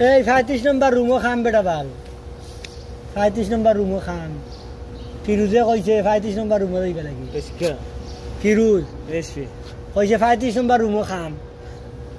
এই 35 নম্বর রুমও খাম বেটা বাল 35 নম্বর রুমও খাম ফিরুজে কইছে 35 নম্বর রুমও যাইবা লাগি ফিরুজ কইছে 35 নম্বর রুমও খাম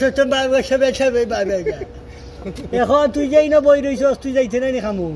সত্যম সবে সবে বাবে এখন তুই যাই না বই রইছস তুই যাইতে নাই খামু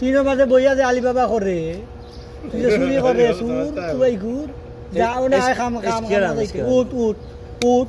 তুই না মাঝে বইয়া যে আলী বাবা করে তুই যে চুরি করে সুর তুই ঘুর যাও না খাম খাম উঠ উঠ উঠ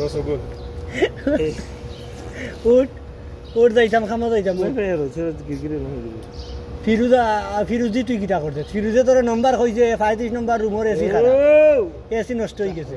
রসগোল উঠ উঠ যাইতাম খামা যাইতাম ফিরুজি তুই কিটা করতে ফিরুজে তোর নম্বর কইছে 35 নম্বর রুমের এসি খারাপ এসি নষ্ট হয়ে গেছে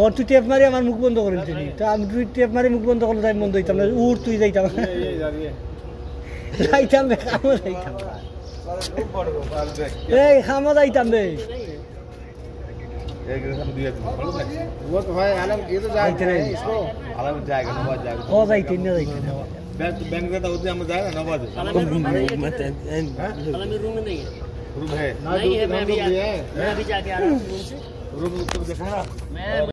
ওর তুই টেপ মারি আমার মুখ বন্ধ করে দিলি তো আমি তুই টেপ মারি মুখ বন্ধ করলে তাই বন্ধ হইতাম না উঠ তুই যাইতাম যাইতাম রে খামা যাইতাম এই খামা যাইতাম রে वो तो भाई आलम ये तो जाएगा इसको आलम जाएगा नवाज जाएगा ও যাইতে না যাইতে না बैंक से तो उधर हम जाएगा नवाज आलमी रूम में नहीं है रूम है नहीं है मैं अभी जाके आ रहा हूँ रूम से रूम तो देखा मैं